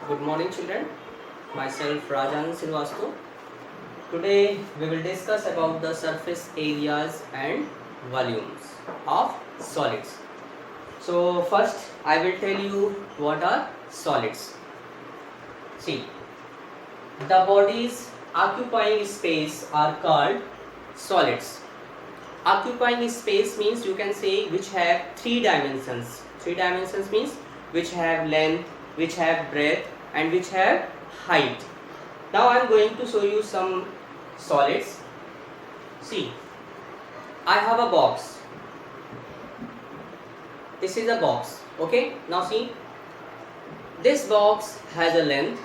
Good morning, children. Myself Rajan Silvasto. Today we will discuss about the surface areas and volumes of solids. So first I will tell you what are solids. See, the bodies occupying space are called solids. Occupying space means you can say which have three dimensions. Three dimensions means which have length, which have breadth and which have height. Now I am going to show you some solids. See, I have a box. This is a box. Okay, now see, this box has a length,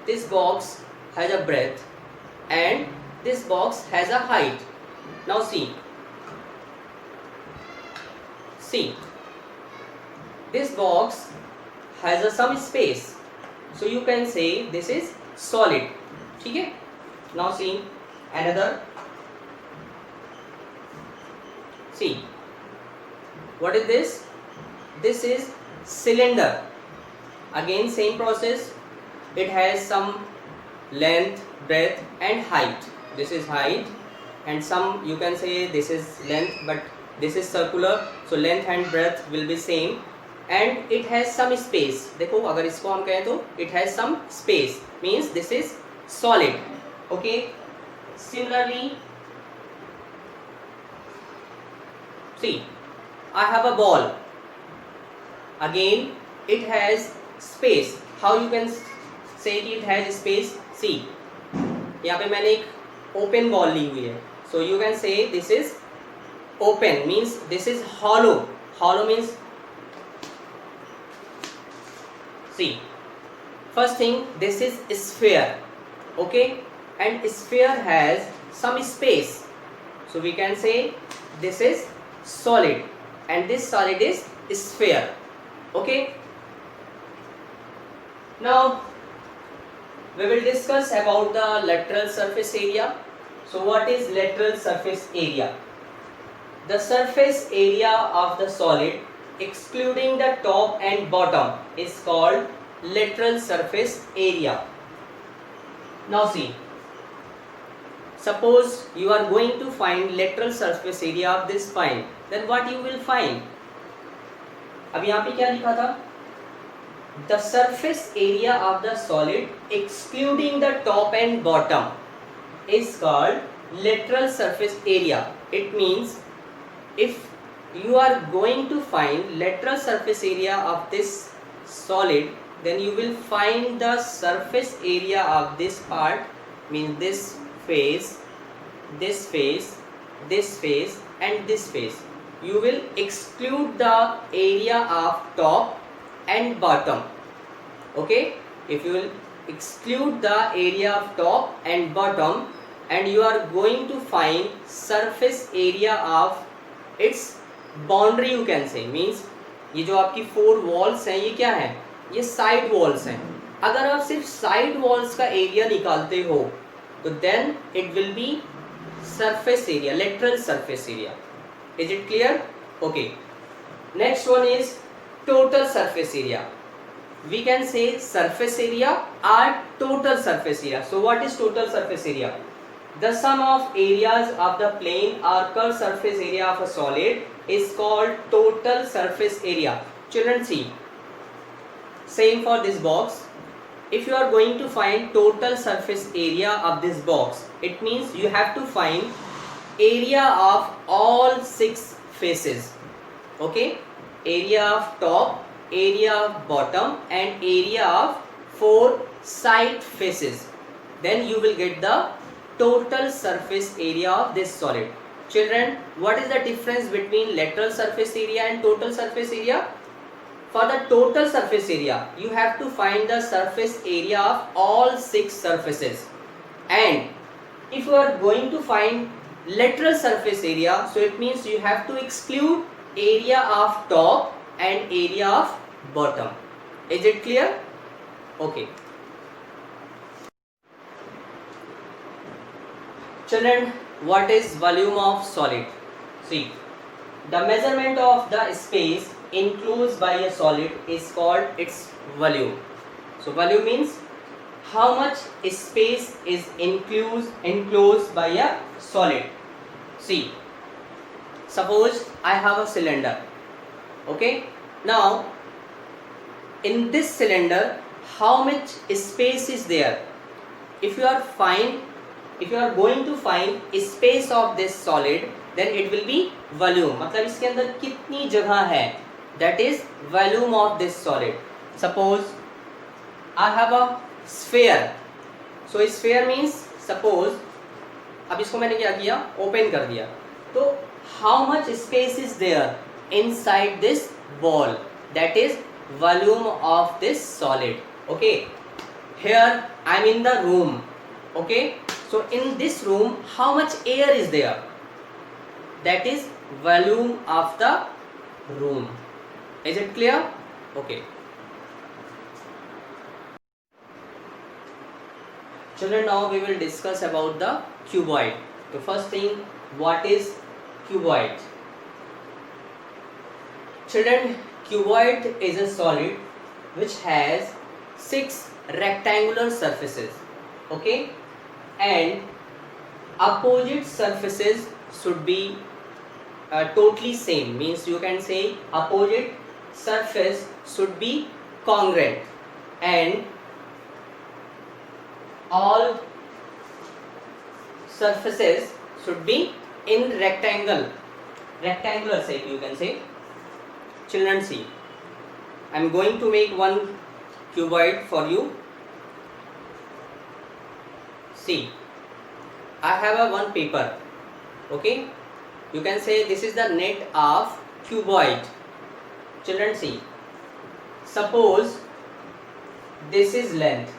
this box has a breadth and this box has a height. Now see, this box has some space, so you can say this is solid. ठीक है? Now see another. See, what is this? This is cylinder. Again same process. It has some length, breadth and height. This is height. And some you can say this is length, but this is circular, so length and breadth will be same. And it has some space. देखो अगर इसको हम कहें तो it has some space, means this is solid. Okay. Similarly, see, I have a ball. Again, it has space. How you can say it has space? See, यहाँ पे मैंने एक open ball ली हुई है. So you can say this is open, means this is hollow. Hollow means, see, first thing, this is sphere. Okay, and sphere has some space. So we can say this is solid and this solid is sphere. Okay. Now we will discuss about the lateral surface area. So what is lateral surface area? The surface area of the solid excluding the top and bottom is called lateral surface area. Now see, suppose you are going to find lateral surface area of this spine, then what you will find? अब यहाँ पे क्या लिखा था? The surface area of the solid excluding the top and bottom is called lateral surface area. It means if you are going to find lateral surface area of this solid, then you will find the surface area of this part, means this face, this face, this face and this face. You will exclude the area of top and bottom. Okay, if you will exclude the area of top and bottom, and you are going to find surface area of its boundary, you can say, means ये जो आपकी four walls हैं ये क्या है? ये side walls हैं. अगर आप सिर्फ साइड वॉल्स का एरिया निकालते हो तो then it will be surface area, lateral surface area. Is it clear? Okay. Next one is total surface area. We can say surface area or total surface area. So what is total surface area? The sum of areas of the plane or curved surface area of a solid is called total surface area. Children, see, same for this box. If you are going to find total surface area of this box, it means you have to find area of all six faces. Okay, area of top, area of bottom and area of four side faces. Then you will get the total surface area of this solid. Children, what is the difference between lateral surface area and total surface area? For the total surface area, you have to find the surface area of all six surfaces. And if you are going to find lateral surface area, so it means you have to exclude area of top and area of bottom. Is it clear? Okay. Children, what is volume of solid? See, the measurement of the space enclosed by a solid is called its volume. So volume means how much space is enclosed by a solid. See, suppose I have a cylinder. Okay, now in this cylinder how much space is there? If you are going to find space of this solid, then it will be volume. मतलब इसके अंदर कितनी जगह है, that is volume of this solid. Suppose I have a sphere. So sphere means suppose, अब इसको मैंने क्या किया, ओपन कर दिया, तो how much space is there inside this ball? That is volume of this solid. Okay, here I am in the room. Okay, so in this room how much air is there? That is volume of the room. Is it clear? Okay. Children, now we will discuss about the cuboid. So first thing, what is cuboid? Children, cuboid is a solid which has 6 rectangular surfaces. Okay, and opposite surfaces should be totally same. Means you can say opposite surface should be congruent, and all surfaces should be in rectangular shape, you can say. Children, see, I am going to make one cuboid for you. See, I have a one paper. Okay, you can say this is the net of cuboid. Children, see, suppose this is length,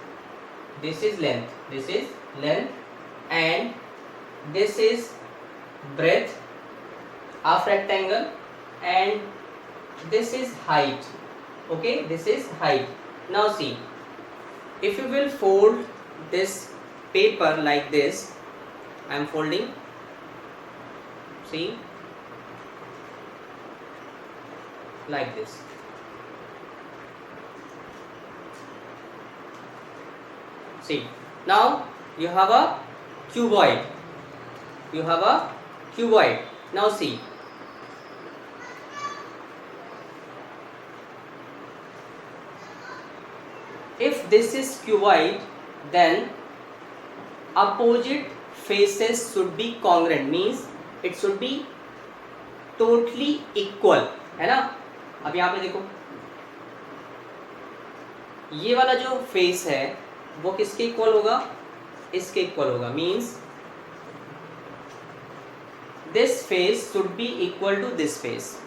this is length, this is length, and this is breadth of rectangle, and this is height. Okay, this is height. Now see, if you will fold this paper like this, I am folding, see, like this. See, now you have a cuboid. You have a cuboid. Now see, if this is cuboid, then opposite faces should be congruent. Means it should be totally equal, है ना. अब यहाँ पे देखो, ये वाला जो face है वो किसके इक्वल होगा? इसके इक्वल होगा. Means this face should be equal to this face.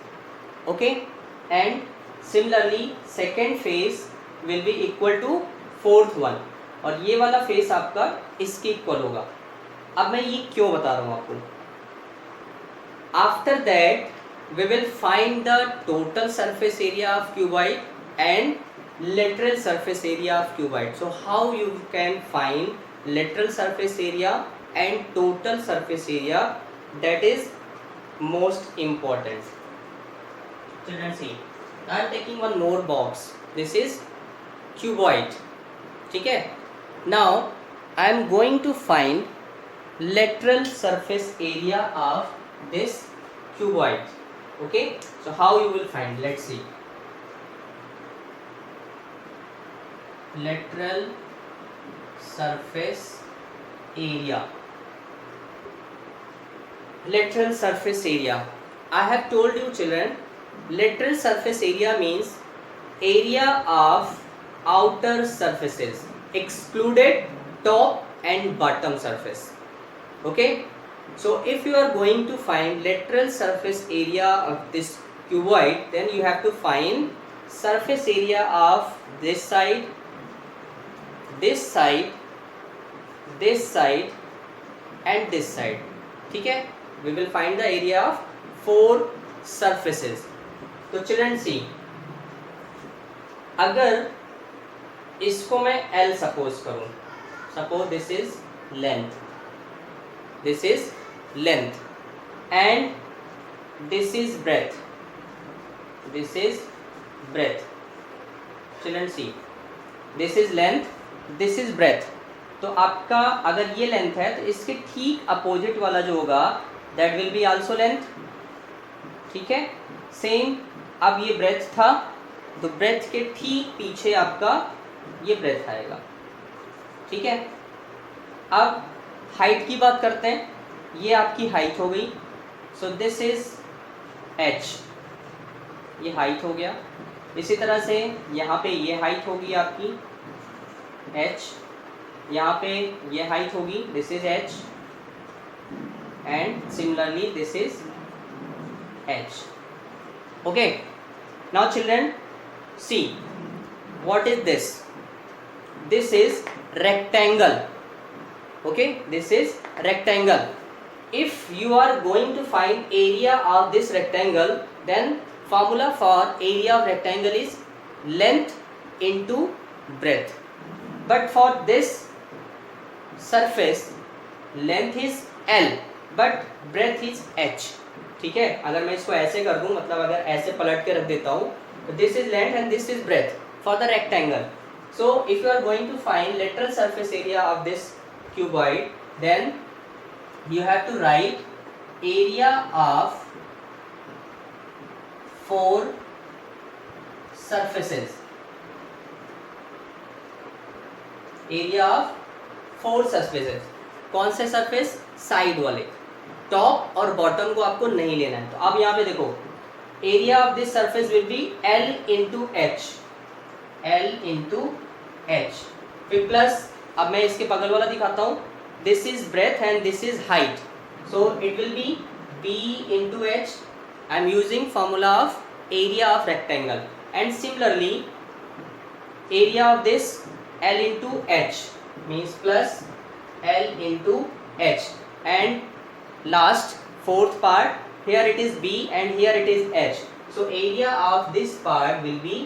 Okay, and similarly second face will be equal to fourth one, और ये वाला फेस आपका इसके इक्वल होगा. अब मैं ये क्यों बता रहा हूँ आपको? After that we will find the total surface area of cuboid and lateral surface area of cuboid. So how you can find lateral surface area and total surface area, that is most important. Children, see, I am taking one more box. This is cuboid. ठीक है? Now I am going to find lateral surface area of this cuboid. Okay, so how you will find? Let's see. Lateral surface area. Lateral surface area. I have told you, children, lateral surface area means area of outer surfaces excluded top and bottom surface. Okay, so if you are going to find lateral surface area of this cuboid, then you have to find surface area of this side, this side, this side and this side. ठीक है, we will find the area of 4 surfaces. तो children, see, अगर इसको मैं L suppose करूं, suppose this is length, this is length, and this is breadth, this is breadth. Children, see, this is length, this is breadth. तो आपका अगर ये length है तो इसके ठीक अपोजिट वाला जो होगा that will be also length, ठीक है। सेम, अब ये ब्रेथ था तो ब्रेथ के ठीक पीछे आपका ये ब्रेथ आएगा, ठीक है। अब हाइट की बात करते हैं, ये आपकी हाइट हो गई, सो दिस इज h, ये हाइट हो गया। इसी तरह से यहाँ पे ये हाइट होगी आपकी h, यहाँ पे ये हाइट होगी, this is h, and similarly this is h। Okay, now children see what is this, this is rectangle, okay, this is rectangle. If you are going to find area of this rectangle, then formula for area of rectangle is length into breadth, but for this surface length is L but breadth is h, ठीक है। अगर मैं इसको ऐसे कर दूं, मतलब अगर ऐसे पलट के रख देता हूं तो this is length and this is breadth for the rectangle. So if you are going to find lateral surface area of this cuboid, then you have to write area of 4 surfaces, area of 4 surfaces। कौन से surface? Side वाले, top और bottom को आपको नहीं लेना है। तो अब यहाँ पे देखो, area of this surface will be L into H, L into H, फिर प्लस, अब मैं इसके बगल वाला दिखाता हूँ, this is breadth and this is height, so it will be B into H. I am using formula of area of rectangle, and similarly area of this L into H means plus L into H, and last fourth part, here it is B and here it is H, so area of this part will be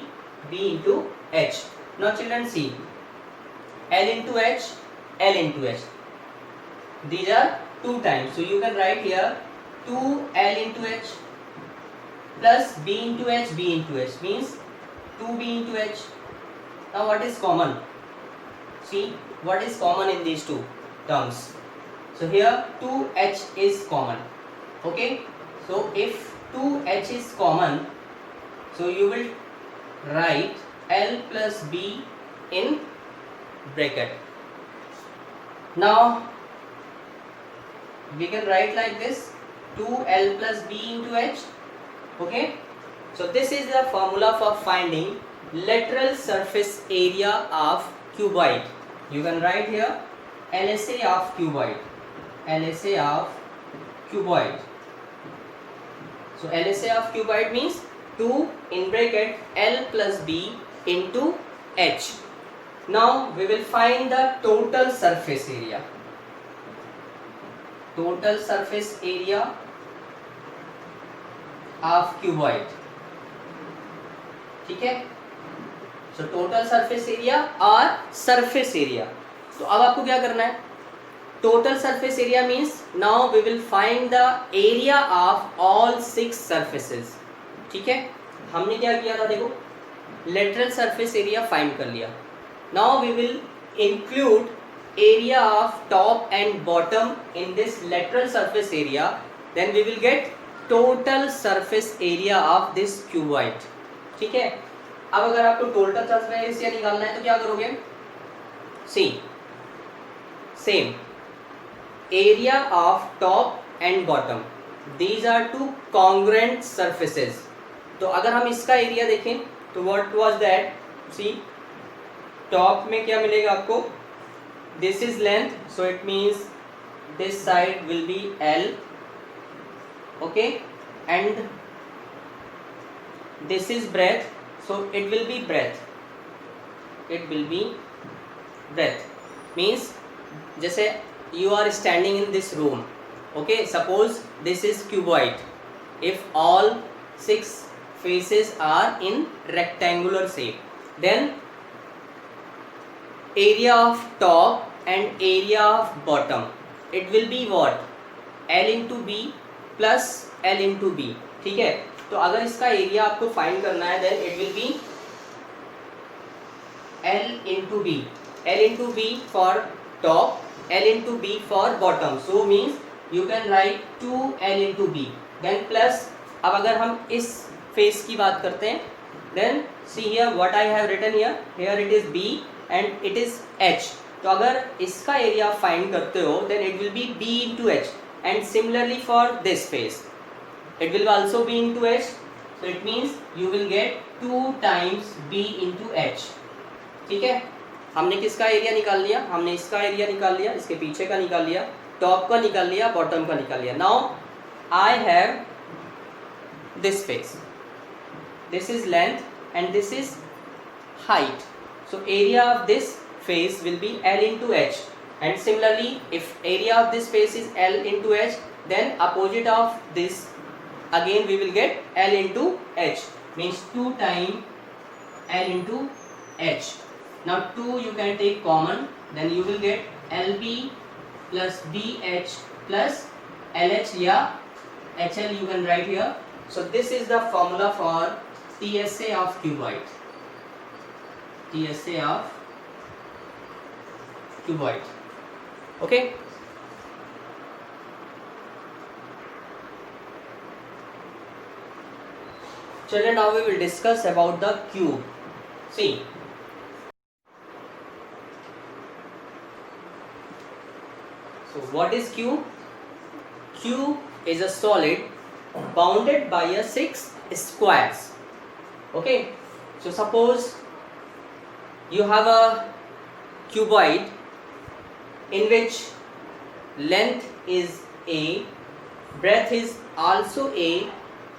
B into H. Now children see, L into H, L into H, these are 2 times, so you can write here 2L into H plus B into H, B into H means 2B into H. Now what is common? See what is common in these two terms. So here 2H is common, okay, so if 2H is common, so you will write L plus B in bracket. Now we can write like this, 2L plus B into H, okay. So this is the formula for finding lateral surface area of cuboid. You can write here LSA of cuboid, LSA of cuboid. So LSA of cuboid means 2 in bracket L plus B into H. Now we will find the total surface area, total surface area of cuboid, ठीक है। So total surface area और surface area, तो अब आपको क्या करना है, total surface area means now we will find the area of all 6 surfaces, ठीक है। हमने क्या किया था, देखो lateral surface area find कर लिया, now we will include area of top and bottom in this lateral surface area, then we will get total surface area of this cuboid, ठीक है। अब अगर आपको total surface area निकालना है तो क्या करोगे, see same area of top and bottom, these are 2 congruent surfaces। तो अगर हम इसका एरिया देखें तो what was that, see top में क्या मिलेगा आपको, this is length, so it means this side will be L, okay, and this is breadth, so it will be breadth, it will be breadth means जैसे you are standing in this room, okay, suppose this is cuboid, if all 6 faces are in rectangular shape, then area of top and area of bottom, it will be what, L into B plus L into B, ठीक है। तो अगर इसका area आपको find करना है then it will be L into B. L into B for top, L into B for bottom. So means you can write 2L into B. Then plus, अब अगर हम इस फेस की बात करते हैं, then see here what I have written here. Here it is B and it is H. तो अगर इसका एरिया फाइंड करते हो then it will be B into H. And similarly for this face, it will also be into H. So it means you will get 2 times B into H. ठीक है, हमने किसका area निकाल लिया, हमने इसका एरिया निकाल लिया, इसके पीछे का निकाल लिया, टॉप का निकाल लिया, बॉटम का निकाल लिया. Now I have this face, this is length and this is height. So area of this face will be L into H. And similarly, if area of this face is L into H, then opposite of this again we will get L into H, means 2 times L into H. Now 2 you can take common, then you will get LB plus BH plus LH, yeah, HL you can write here. So this is the formula for TSA of cuboid. TSA of cuboid. Okay. Children, now we will discuss about the cube. See. So what is cube? Cube is a solid bounded by a 6 squares. Okay, so suppose you have a cuboid in which length is A, breadth is also A,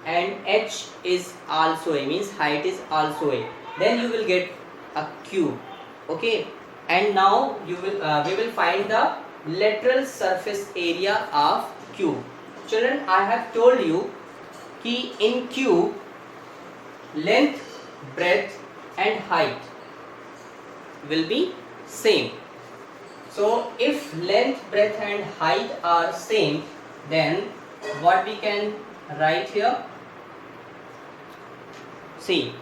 and H is also A, means height is also A. Then you will get a cube. Okay, and now you will we will find the lateral surface area of cube. Children, I have told you कि in cube length, breadth and height will be same. So if length, breadth and height are same, then what we can write here? See,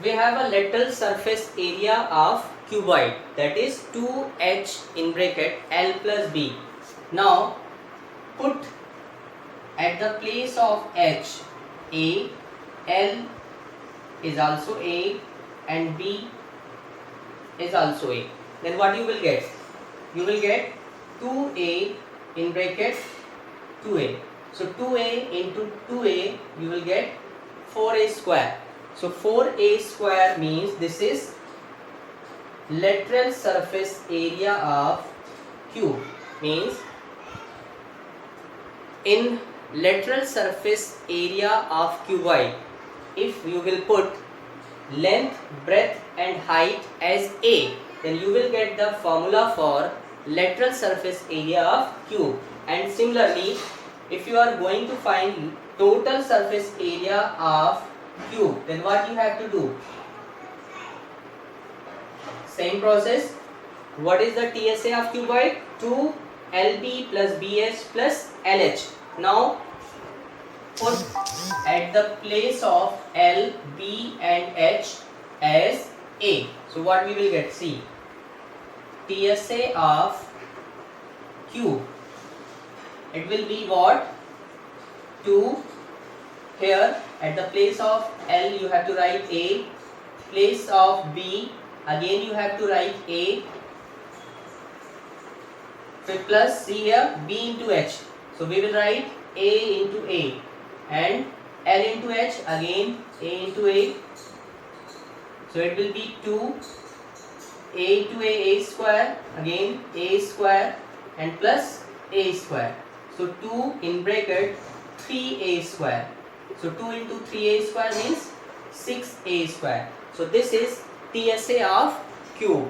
we have a lateral surface area of cuboid, that is 2H in bracket L plus B. Now put at the place of H A, L is also A and B is also A. Then what you will get? You will get 2A in bracket 2A. So 2A into 2A you will get 4A square. So 4A square means this is lateral surface area of cube. Means in lateral surface area of cuboid, if you will put length, breadth and height as A, then you will get the formula for lateral surface area of cube. And similarly, if you are going to find total surface area of cube, then what you have to do? Same process. What is the TSA of cuboid? 2 LB plus BH plus LH. Now put at the place of L, B and H as A. So what we will get? See, TSA of cube, it will be what? 2. Here at the place of L you have to write A, place of B again you have to write A, so plus, see here, B into H. So we will write A into A and L into H, again A into A. So it will be 2 A into A square, again A square and plus A square. So 2 in bracket 3A square. So 2 into 3A square means 6A square. So this is TSA of cube.